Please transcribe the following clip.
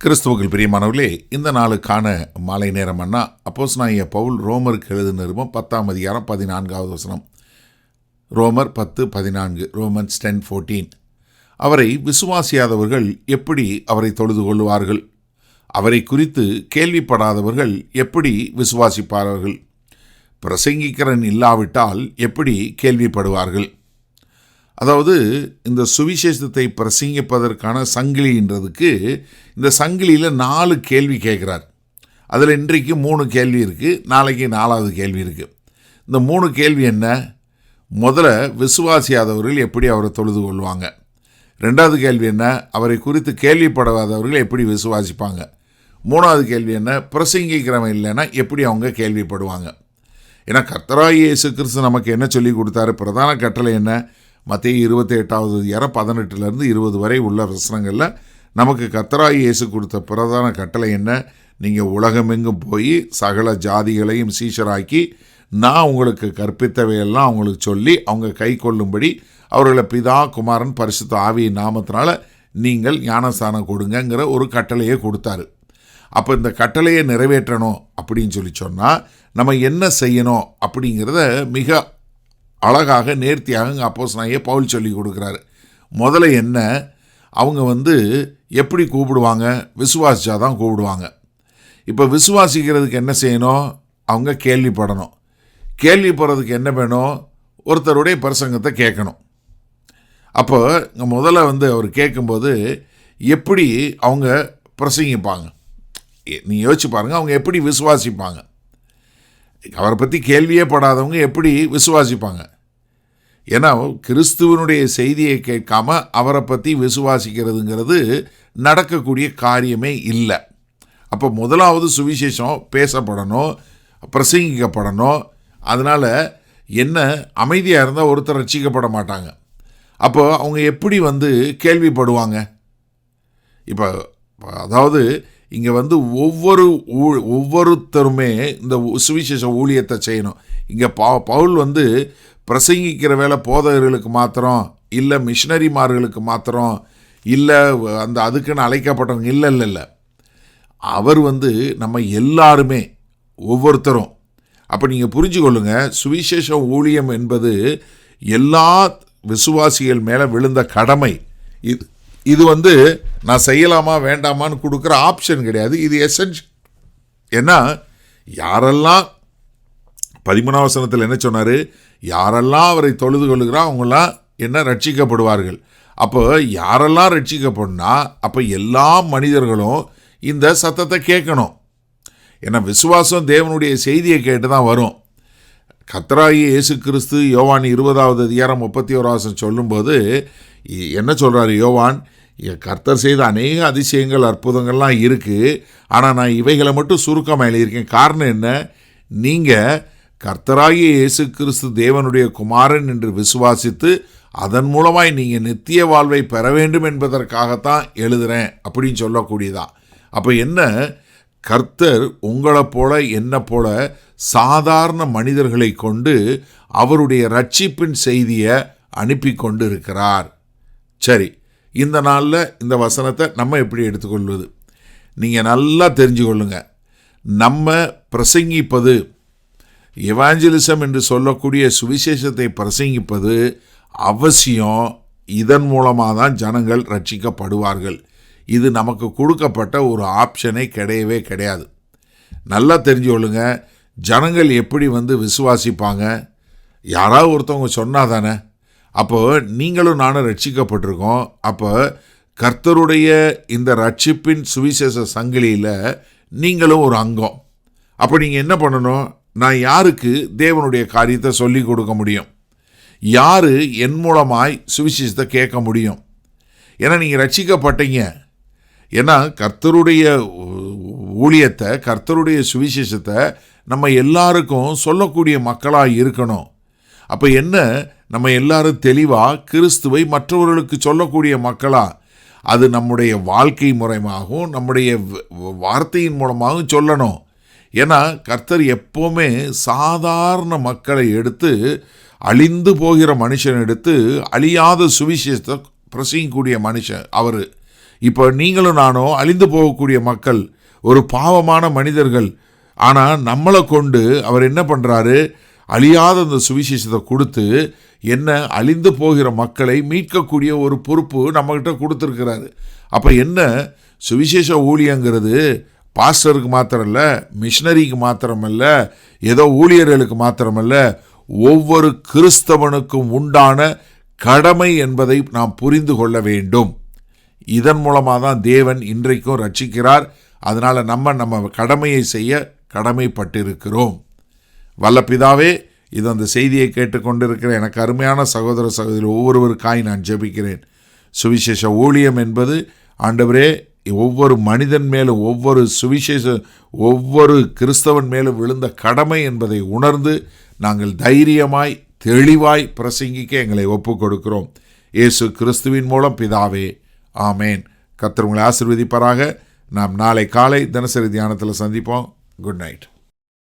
கிறிஸ்துவுக்குள் பிரியமானவர்களே, இந்த நாளுக்கான மாலை நேரம் அண்ணா அப்போஸ்தலனாகிய பவுல் ரோமருக்கு எழுதின நிருபம் 10ஆம் அதிகாரம் 14வது வசனம். ரோமர் 10:14, ரோமன்ஸ் 10:14. அவரை விசுவாசியாதவர்கள் எப்படி அவரை தொழுது கொள்வார்கள்? அவரை குறித்து கேள்விப்படாதவர்கள் எப்படி விசுவாசிப்பார்கள்? பிரசங்கிக்கிறன் இல்லாவிட்டால் எப்படி கேள்விப்படுவார்கள்? அதாவது இந்த சுவிசேஷத்தை பிரசங்கிப்பதற்கான சங்கிலின்றதுக்கு இந்த சங்கிலியில் 4 கேள்வி கேட்குறார். அதில் இன்றைக்கு 3 கேள்வி இருக்குது, நாளைக்கு 4வது கேள்வி இருக்குது. இந்த 3 கேள்வி என்ன? முதல்ல, விசுவாசியாதவர்கள் எப்படி அவரை தொழுது கொள்வாங்க? 2வது கேள்வி என்ன? அவரை குறித்து கேள்விப்படாதவர்கள் எப்படி விசுவாசிப்பாங்க? 3வது கேள்வி என்ன? பிரசங்கிக்கிறவன் இல்லைன்னா எப்படி அவங்க கேள்விப்படுவாங்க? ஏன்னா கர்த்தராகிய இயேசு கிறிஸ்து நமக்கு என்ன சொல்லி கொடுத்தாரு? பிரதான கட்டளை என்ன? மத்தேயு 28வது அதிகாரம் 18 20 வரை உள்ள வசனங்களில் நமக்கு கர்த்தராகிய இயேசு கொடுத்த பிரதான கட்டளை என்ன? நீங்கள் உலகமெங்கும் போய் சகல ஜாதிகளையும் சீஷராக்கி நான் உங்களுக்கு கற்பித்தவையெல்லாம் அவங்களுக்கு சொல்லி அவங்க கை கொள்ளும்படி அவர்களை பிதா குமாரன் பரிசுத்த ஆவியின் நாமத்தினால நீங்கள் ஞானஸ்தானம் கொடுங்கங்கிற ஒரு கட்டளையை கொடுத்தாரு. அப்போ இந்த கட்டளையை நிறைவேற்றணும் அப்படின்னு சொல்லி சொன்னால் நம்ம என்ன செய்யணும் அப்படிங்கிறத மிக அழகாக நேர்த்தியாக அப்போஸ்தலனாகிய பவுல் சொல்லி கொடுக்குறாரு. முதல்ல என்ன? அவங்க எப்படி கூப்பிடுவாங்க? விசுவாசிச்சா தான் கூப்பிடுவாங்க. இப்போ விசுவாசிக்கிறதுக்கு என்ன செய்யணும்? அவங்க கேள்விப்படணும். கேள்விப்படுறதுக்கு என்ன வேணும்? ஒருத்தருடைய பிரசங்கத்தை கேட்கணும். அப்போ முதல்ல அவர் கேட்கும்போது எப்படி அவங்க பிரசங்கிப்பாங்க? நீ யோசிச்சு பாருங்கள், அவங்க எப்படி விசுவாசிப்பாங்க? அவரை பற்றி கேள்வியே படாதவங்க எப்படி விசுவாசிப்பாங்க? ஏன்னா கிறிஸ்துவனுடைய செய்தியை கேட்காம அவரை பற்றி விசுவாசிக்கிறதுங்கிறது நடக்கக்கூடிய காரியமே இல்லை. அப்போ முதலாவது சுவிசேஷம் பேசப்படணும், பிரசங்கிக்கப்படணும். அதனால் என்ன, அமைதியாக இருந்தால் ஒருத்தர் ரட்சிக்கப்பட மாட்டாங்க. அப்போ அவங்க எப்படி கேள்விப்படுவாங்க? இப்போ அதாவது இங்கே ஒவ்வொருத்தருமே இந்த சுவிசேஷ ஊழியத்தை செய்யணும். இங்கே பவுல் பிரசங்கிக்கிற வேலை போதகர்களுக்கு மாத்திரம் இல்லை, மிஷினரிமார்களுக்கு மாத்திரம் இல்லை, அதுக்குன்னு அழைக்கப்பட்டவங்க இல்லை. அவர் நம்ம எல்லாருமே, ஒவ்வொருத்தரும். அப்போ நீங்கள் புரிஞ்சு கொள்ளுங்க, சுவிசேஷ ஊழியம் என்பது எல்லா விசுவாசிகள் மேலே விழுந்த கடமை. இது நான் செய்யலாமா வேண்டாமான்னு கொடுக்குற ஆப்ஷன் கிடையாது. இது எசென்ஷியல். ஏன்னா யாரெல்லாம் 13ஆம் வசனத்தில் என்ன சொன்னார்? யாரெல்லாம் அவரை தொழுது கொள்ளுகிறா அவங்களாம் என்ன ரட்சிக்கப்படுவார்கள். அப்போ யாரெல்லாம் ரட்சிக்கப்படனா அப்போ எல்லா மனிதர்களும் இந்த சத்தத்தை கேட்கணும். ஏன்னா விசுவாசம் தேவனுடைய செய்தியை கேட்டு தான் வரும். கர்த்தராகிய இயேசு கிறிஸ்து யோவான் 20வது அதிகாரம் 31 சொல்லும்போது என்ன சொல்கிறார் யோவான்? கர்த்தர் செய்த அநேக அதிசயங்கள் அற்புதங்கள்லாம் இருக்குது, ஆனால் நான் இவைகளை மட்டும் சுருக்கமாக எழுதியிருக்கேன். காரணம் என்ன? நீங்கள் கர்த்தராகிய இயேசு கிறிஸ்து தேவனுடைய குமாரன் என்று விசுவாசித்து அதன் மூலமாய் நீங்கள் நித்திய வாழ்வை பெற வேண்டும் என்பதற்காகத்தான் எழுதுகிறேன் அப்படின்னு சொல்லக்கூடியதான். அப்போ என்ன, கர்த்தர் உங்களை போல என்னை போல சாதாரண மனிதர்களை கொண்டு அவருடைய ரட்சிப்பின் செய்தியை அனுப்பி கொண்டு இருக்கிறார். சரி, இந்த நாளில் இந்த வசனத்தை நம்ம எப்படி எடுத்துக்கொள்வது? நீங்கள் நல்லா தெரிஞ்சு கொள்ளுங்க. நம்ம பிரசங்கிப்பது, எவாஞ்சலிசம் என்று சொல்லக்கூடிய சுவிசேஷத்தை பிரசங்கிப்பது அவசியம். இதன் மூலமாக தான் ஜனங்கள் ரட்சிக்கப்படுவார்கள். இது நமக்கு கொடுக்கப்பட்ட ஒரு ஆப்ஷனே கிடையவே கிடையாது. நல்லா தெரிஞ்சு கொள்ளுங்க. ஜனங்கள் எப்படி விசுவாசிப்பாங்க? யாராவது ஒருத்தவங்க சொன்னால் தானே. அப்போ நீங்களும் நானும் ரட்சிக்கப்பட்டிருக்கோம். அப்போ கர்த்தருடைய இந்த ரட்சிப்பின் சுவிசேஷ சங்கிலியில் நீங்களும் ஒரு அங்கம். அப்போ நீங்கள் என்ன பண்ணணும்? நான் யாருக்கு தேவனுடைய காரியத்தை சொல்லி கொடுக்க முடியும்? யார் என் மூலமாய் சுவிசேஷத்தை கேட்க முடியும்? ஏன்னா நீங்கள் ரட்சிக்கப்பட்டீங்க. ஏன்னா கர்த்தருடைய ஊழியத்தை, கர்த்தருடைய சுவிசேஷத்தை நம்ம எல்லாருக்கும் சொல்லக்கூடிய மக்களாக இருக்கணும். அப்போ என்ன, நம்ம எல்லாரும் தெளிவாக கிறிஸ்துவை மற்றவர்களுக்கு சொல்லக்கூடிய மக்களா? அது நம்முடைய வாழ்க்கை முறையாகவும் நம்முடைய வார்த்தையின் மூலமாகவும் சொல்லணும். ஏன்னா கர்த்தர் எப்போவுமே சாதாரண மக்களை எடுத்து, அழிந்து போகிற மனுஷன் எடுத்து அழியாத சுவிசேஷத்தை பிரசங்கிக்கூடிய மனுஷன் அவர். இப்போ நீங்களும் நானும் அழிந்து போகக்கூடிய மக்கள், ஒரு பாவமான மனிதர்கள். ஆனால் நம்மளை கொண்டு அவர் என்ன பண்ணுறாரு, அழியாத அந்த சுவிசேஷத்தை கொடுத்து என்ன அழிந்து போகிற மக்களை மீட்கக்கூடிய ஒரு பொறுப்பு நம்மகிட்ட கொடுத்துருக்கிறாரு. அப்போ என்ன, சுவிசேஷ ஊழியங்கிறது பாஸ்டருக்கு மாத்திரமல்ல, மிஷனரிக்கு மாத்திரமல்ல, ஏதோ ஊழியர்களுக்கு மாத்திரமல்ல, ஒவ்வொரு கிறிஸ்தவனுக்கும் உண்டான கடமை என்பதை நாம் புரிந்து கொள்ள வேண்டும். இதன் மூலமாக தான் தேவன் இன்றைக்கும் ரட்சிக்கிறார். அதனால் நம்ம கடமையை செய்ய கடமைப்பட்டிருக்கிறோம். வல்ல பிதாவே, இது அந்த செய்தியை கேட்டுக்கொண்டிருக்கிற எனக்கு அருமையான சகோதர சகோதரி ஒவ்வொருவருக்காய் நான் ஜெபிக்கிறேன். சுவிசேஷ ஊழியம் என்பது ஆண்டவரே ஒவ்வொரு மனிதன் மேலும், ஒவ்வொரு கிறிஸ்தவன் மேலும் விழுந்த கடமை என்பதை உணர்ந்து நாங்கள் தைரியமாய் தெளிவாய் பிரசங்கிக்க எங்களை ஒப்புக் கொடுக்கிறோம். இயேசு கிறிஸ்துவின் மூலம் பிதாவே, ஆமேன். கர்த்தர் உங்களை ஆசீர்வதிப்பாராக. நாம் நாளை காலை தினசரி தியானத்தில் சந்திப்போம். Good night.